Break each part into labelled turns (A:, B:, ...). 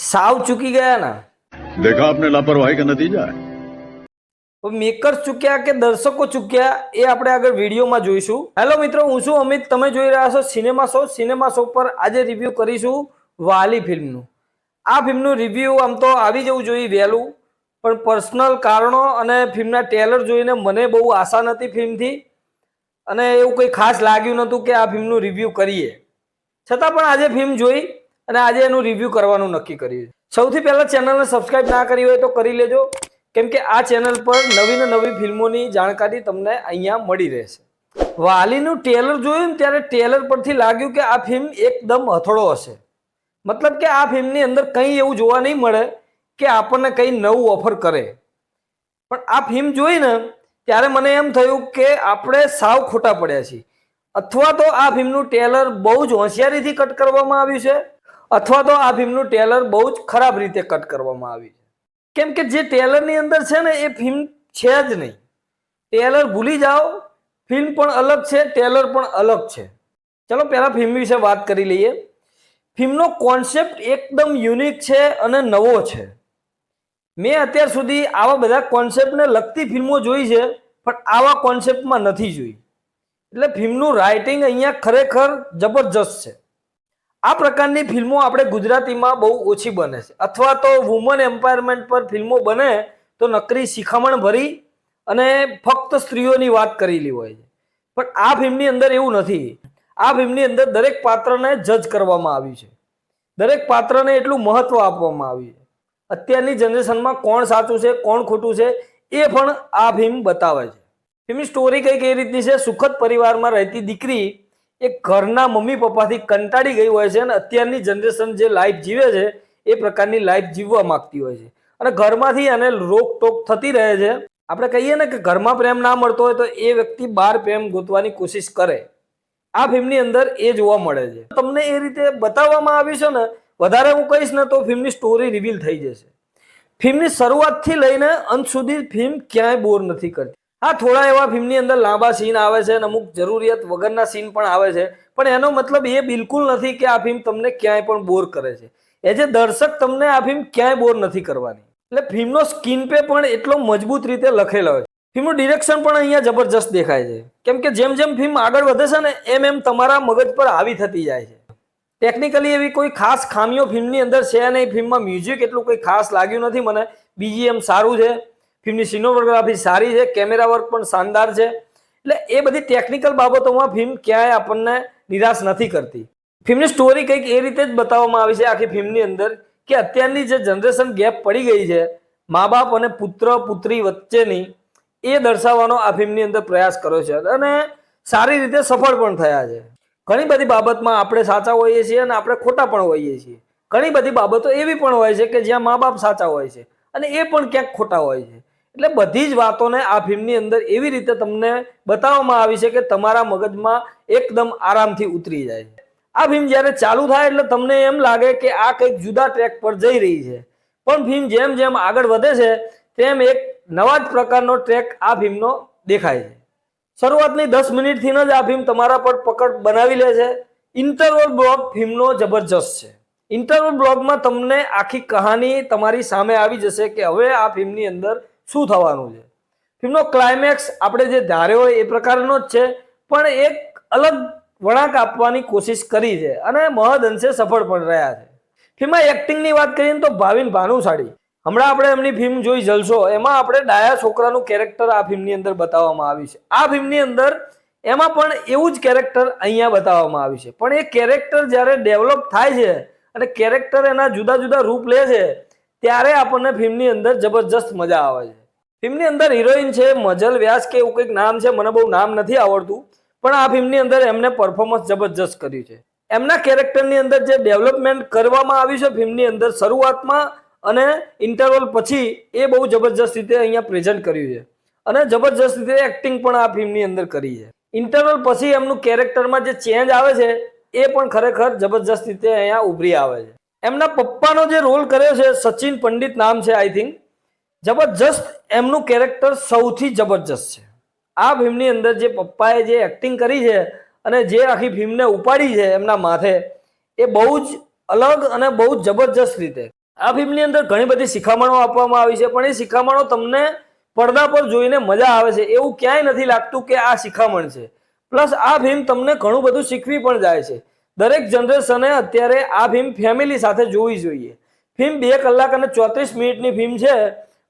A: साव चूकी गया ना।
B: देखा आपने लापरवाही का नतीजा है।
A: તો મેકર્સ ચૂક્યા કે દર્શકો ચૂક્યા એ આપણે આગળ વિડીયોમાં જોઈશું। હેલો મિત્રો, હું છું અમિત, તમે જોઈ રહ્યા છો સિનેમા શો પર આજે રિવ્યુ કરીશું વાલી ફિલ્મનું। આ ફિલ્મનું રિવ્યુ આમ તો આવી જવું જોઈએ વહેલું, પણ પર્સનલ કારણો અને ફિલ્મના ટ્રેલર જોઈને મને બહુ આશા નથી ફિલ્મથી, અને એવું કંઈ ખાસ લાગ્યું નહોતું કે આ ફિલ્મનું રિવ્યુ કરીએ, છતાં પણ આજે ફિલ્મ જોઈ અને આજે એનું રિવ્યુ કરવાનું નક્કી કર્યું। સૌથી પહેલાં ચેનલને સબસ્ક્રાઇબ ના કરી હોય તો કરી લેજો, કેમ કે આ ચેનલ પર નવી ને નવી ફિલ્મોની જાણકારી તમને અહીંયા મળી રહેશે। વાલીનું ટ્રેલર જોયું ને ત્યારે ટ્રેલર પરથી લાગ્યું કે આ ફિલ્મ એકદમ હથોડો હશે, મતલબ કે આ ફિલ્મની અંદર કંઈ એવું જોવા નહીં મળે કે આપણને કંઈ નવું ઓફર કરે। પણ આ ફિલ્મ જોઈને ત્યારે મને એમ થયું કે આપણે સાવ ખોટા પડ્યા છીએ, અથવા તો આ ફિલ્મનું ટ્રેલર બહુ જ હોશિયારીથી કટ કરવામાં આવ્યું છે, અથવા તો આ ફિલ્મનું ટ્રેલર બહુ જ ખરાબ રીતે કટ કરવામાં આવ્યું છે। કેમ કે જે ટ્રેલરની અંદર છે ને એ ફિલ્મ છે જ નહીં। ટ્રેલર ભૂલી જાઓ, ફિલ્મ પણ અલગ છે, ટ્રેલર પણ અલગ છે। ચલો પહેલા ફિલ્મ વિશે વાત કરી લઈએ। ફિલ્મનો કોન્સેપ્ટ એકદમ યુનિક છે અને નવો છે। મેં અત્યાર સુધી આવા બધા કોન્સેપ્ટને લગતી ફિલ્મો જોઈ છે, પણ આવા કોન્સેપ્ટમાં નથી જોઈ, એટલે ફિલ્મનું રાઇટિંગ અહીંયા ખરેખર જબરજસ્ત છે। આ પ્રકારની ફિલ્મો આપણે ગુજરાતીમાં બહુ ઓછી બને છે, અથવા તો વુમન એમ્પાવરમેન્ટ પર ફિલ્મો બને તો નકરી શિખામણ ભરી અને ફક્ત સ્ત્રીઓની વાત કરેલી હોય છે, પણ આ ફિલ્મની અંદર એવું નથી। આ ફિલ્મની અંદર દરેક પાત્રને જજ કરવામાં આવ્યું છે, દરેક પાત્રને એટલું મહત્વ આપવામાં આવ્યું છે। અત્યારની જનરેશનમાં કોણ સાચું છે કોણ ખોટું છે એ પણ આ ફિલ્મ બતાવે છે। ફિલ્મની સ્ટોરી કંઈક એ રીતની છે। સુખદ પરિવારમાં રહેતી દીકરી એક ઘરના મમ્મી પપ્પાથી કંટાળી ગઈ હોય છે અને અત્યારની જનરેશન જે લાઈફ જીવે છે એ પ્રકારની લાઈફ જીવવા માંગતી હોય છે, અને ઘરમાંથી એને રોકટોક થતી રહે છે। આપણે કહીએ ને કે ઘરમાં પ્રેમ ના મળતો હોય તો એ વ્યક્તિ બહાર પ્રેમ ગોતવાની કોશિશ કરે। આ ફિલ્મની અંદર એ જોવા મળે છે। તમને એ રીતે બતાવવામાં આવ્યું છે ને, વધારે હું કહીશ ને તો ફિલ્મની સ્ટોરી રિવીલ થઈ જશે। ફિલ્મની શરૂઆતથી લઈને અંત સુધી ફિલ્મ ક્યાંય બોર નથી કરતી। હા, થોડા એવા ફિલ્મની અંદર લાંબા સીન આવે છે અને અમુક જરૂરિયાત વગરના સીન પણ આવે છે, પણ એનો મતલબ એ બિલકુલ નથી કે આ ફિલ્મ તમને ક્યાંય પણ બોર કરે છે। એઝ એ દર્શક તમને આ ફિલ્મ ક્યાંય બોર નથી કરવાની। એટલે ફિલ્મનો સ્ક્રીન પે પણ એટલો મજબૂત રીતે લખેલો હોય છે। ફિલ્મનું ડિરેક્શન પણ અહીંયા જબરજસ્ત દેખાય છે, કેમ કે જેમ જેમ ફિલ્મ આગળ વધે છે ને એમ એમ તમારા મગજ પર હાવી થતી જાય છે। ટેકનિકલી એવી કોઈ ખાસ ખામીઓ ફિલ્મની અંદર છે નહીં। ફિલ્મમાં મ્યુઝિક એટલું કોઈ ખાસ લાગ્યું નથી મને। બીજીએમ સારું છે, ફિલ્મની સિનેમેટોગ્રાફી સારી છે, કેમેરા વર્ક પણ શાનદાર છે। એટલે એ બધી ટેકનિકલ બાબતોમાં ફિલ્મ ક્યાંય આપણને નિરાશ નથી કરતી। ફિલ્મની સ્ટોરી કંઈક એ રીતે જ બતાવવામાં આવી છે આખી ફિલ્મની અંદર કે અત્યારની જે જનરેશન ગેપ પડી ગઈ છે મા બાપ અને પુત્ર પુત્રી વચ્ચેની, એ દર્શાવવાનો આ ફિલ્મની અંદર પ્રયાસ કર્યો છે, અને સારી રીતે સફળ પણ થયા છે। ઘણી બધી બાબતમાં આપણે સાચા હોઈએ છીએ અને આપણે ખોટા પણ હોઈએ છીએ। ઘણી બધી બાબતો એવી પણ હોય છે કે જ્યાં મા બાપ સાચા હોય છે અને એ પણ ક્યાંક ખોટા હોય છે। એટલે બધી જ વાતોને આ ફિલ્મની અંદર એવી રીતે તમને બતાવવામાં આવી છે કે તમારા મગજમાં એકદમ આરામથી ઉતરી જાય છે। આ ફિલ્મ જ્યારે ચાલુ થાય એટલે તમને એમ લાગે કે આ કંઈક જુદા ટ્રેક પર જઈ રહી છે, પણ ફિલ્મ જેમ જેમ આગળ વધે છે તેમ એક નવા જ પ્રકારનો ટ્રેક આ ફિલ્મનો દેખાય છે। શરૂઆતની 10 મિનિટથી જ આ ફિલ્મ તમારા પર પકડ બનાવી લે છે। ઇન્ટરવલ બ્લોક ફિલ્મનો જબરજસ્ત છે। ઇન્ટરવલ બ્લોકમાં તમને આખી કહાની તમારી સામે આવી જશે કે હવે આ ફિલ્મની અંદર શું થવાનું છે। ફિલ્મનો ક્લાઇમેક્સ આપણે જે ધાર્યો હોય એ પ્રકારનો જ છે, પણ એક અલગ વળાંક આપવાની કોશિશ કરી છે અને મહદ અંશે સફળ પણ રહ્યા છે। ફિલ્મમાં એક્ટિંગની વાત કરીએ તો ભાવિન ભાનુશાળી, હમણાં આપણે એમની ફિલ્મ જોઈ જલસો, એમાં આપણે ડાયા છોકરાનું કેરેક્ટર આ ફિલ્મની અંદર બતાવવામાં આવ્યું છે। આ ફિલ્મની અંદર એમાં પણ એવું જ કેરેક્ટર અહીંયા બતાવવામાં આવ્યું છે, પણ એ કેરેક્ટર જ્યારે ડેવલપ થાય છે અને કેરેક્ટર એના જુદા જુદા રૂપ લે છે ત્યારે આપણને ફિલ્મની અંદર જબરજસ્ત મજા આવે છે। ફિલ્મની અંદર હિરોઈન છે મજલ વ્યાસ કે એવું કંઈક નામ છે, મને બહુ નામ નથી આવડતું, પણ આ ફિલ્મની અંદર એમને પરફોર્મન્સ જબરજસ્ત કર્યું છે। એમના કેરેક્ટરની અંદર જે ડેવલપમેન્ટ કરવામાં આવ્યું છે ફિલ્મની અંદર શરૂઆતમાં અને ઇન્ટરવલ પછી, એ બહુ જબરજસ્ત રીતે અહીંયા પ્રેઝન્ટ કર્યું છે, અને જબરજસ્ત રીતે એક્ટિંગ પણ આ ફિલ્મની અંદર કરી છે। ઇન્ટરવલ પછી એમનું કેરેક્ટરમાં જે ચેન્જ આવે છે એ પણ ખરેખર જબરજસ્ત રીતે અહીંયા ઉભરી આવે છે। એમના પપ્પાનો જે રોલ કર્યો છે સચિન પંડિત નામ છે આઈ થિંક, જબરજસ્ત એમનું કેરેક્ટર સૌથી જબરજસ્ત છે। આ ફિલ્મની અંદર જે પપ્પાએ જે એક્ટિંગ કરી છે અને જે આખી ફિલ્મને ઉપાડી છે એમના માથે, એ બહુ જ અલગ અને બહુ જ જબરજસ્ત રીતે। આ ફિલ્મની અંદર ઘણી બધી શિખામણો આપવામાં આવી છે, પણ એ શિખામણો તમને પડદા પર જોઈને મજા આવે છે એવું ક્યાંય નથી લાગતું કે આ શિખામણ છે. પ્લસ આ ફિલ્મ તમને ઘણું બધું શીખવી પણ જાય છે. દરેક જનરેશને અત્યારે આ ફિલ્મ ફેમિલી સાથે જોવી જોઈએ. ફિલ્મ 2 કલાક અને 34 મિનિટની ફિલ્મ છે,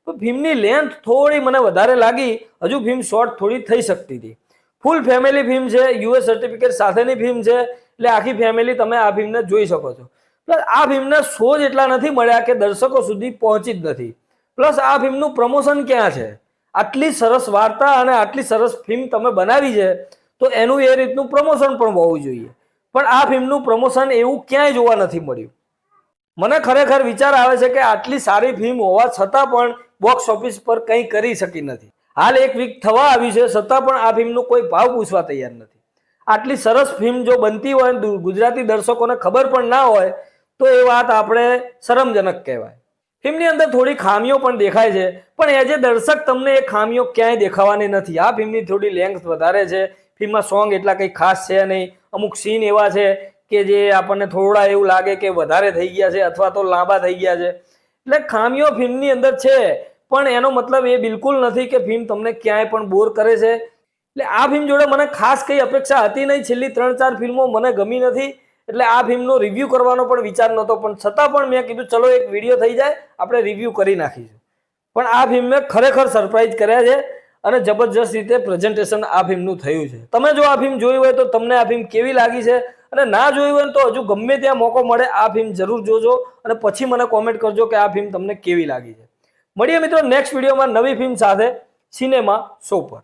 A: તો ફિલ્મની લેન્થ થોડી મને વધારે લાગી. હજુ ફિલ્મ શોર્ટ થોડી થઈ શકતી હતી. ફૂલ ફેમિલી ફિલ્મ છે, યુએસ સર્ટિફિકેટ સાથેની ફિલ્મ છે, એટલે આખી ફેમિલી તમે આ ફિલ્મને જોઈ શકો છો. પ્લસ આ ફિલ્મને શો જ એટલા નથી મળ્યા કે દર્શકો સુધી પહોંચી જ નથી. પ્લસ આ ફિલ્મનું પ્રમોશન ક્યાં છે? આટલી સરસ વાર્તા અને આટલી સરસ ફિલ્મ તમે બનાવી છે, તો એનું એ રીતનું પ્રમોશન પણ હોવું જોઈએ. પણ આ ફિલ્મનું પ્રમોશન એવું ક્યાંય જોવા નથી મળ્યું. મને ખરેખર વિચાર આવે છે કે આટલી સારી ફિલ્મ હોવા છતાં પણ બોક્સ ઓફિસ પર કંઈ કરી શકી નથી. હાલ 1 વીક થવા આવી છે, છતાં પણ આ ફિલ્મનો કોઈ ભાવ પૂછવા તૈયાર નથી. આટલી સરસ ફિલ્મ જો બનતી હોય, ગુજરાતી દર્શકોને ખબર પણ ના હોય, તો એ વાત આપણે શરમજનક કહેવાય. ફિલ્મની અંદર થોડી ખામીઓ પણ દેખાય છે, પણ એજ એ દર્શક તમને એ ખામીઓ ક્યાંય દેખાવાની નથી. આ ફિલ્મની થોડી લેન્થ વધારે છે. ફિલ્મમાં સોંગ એટલા કંઈ ખાસ છે નહીં. અમુક સીન એવા છે કે જે આપણને થોડા એવું લાગે કે વધારે થઈ ગયા છે અથવા તો લાંબા થઈ ગયા છે. એટલે ખામીઓ ફિલ્મની અંદર છે, પણ એનો મતલબ એ બિલકુલ નથી કે ફિલ્મ તમને ક્યાંય પણ બોર કરે છે. એટલે આ ફિલ્મ જોડે મને ખાસ કઈ અપેક્ષા હતી નહીં. છેલ્લી 3-4 ફિલ્મો મને ગમી નથી, એટલે આ ફિલ્મનો રિવ્યૂ કરવાનો પણ વિચાર નહોતો. પણ છતાં પણ મેં કીધું ચલો એક વિડીયો થઈ જાય, આપણે રિવ્યૂ કરી નાખીશું. પણ આ ફિલ્મે ખરેખર સરપ્રાઈઝ કર્યા છે અને જબરજસ્ત રીતે પ્રેઝન્ટેશન આ ફિલ્મનું થયું છે. તમે જો આ ફિલ્મ જોઈ હોય તો તમને આ ફિલ્મ કેવી લાગી છે, અને ના જોઈ હોય તો હજુ ગમે ત્યાં મોકો મળે આ ફિલ્મ જરૂર જોજો અને પછી મને કોમેન્ટ કરજો કે આ ફિલ્મ તમને કેવી લાગી છે. મળીએ મિત્રો નેક્સ્ટ વિડીયોમાં નવી ફિલ્મ સાથે સિનેમા શો પર.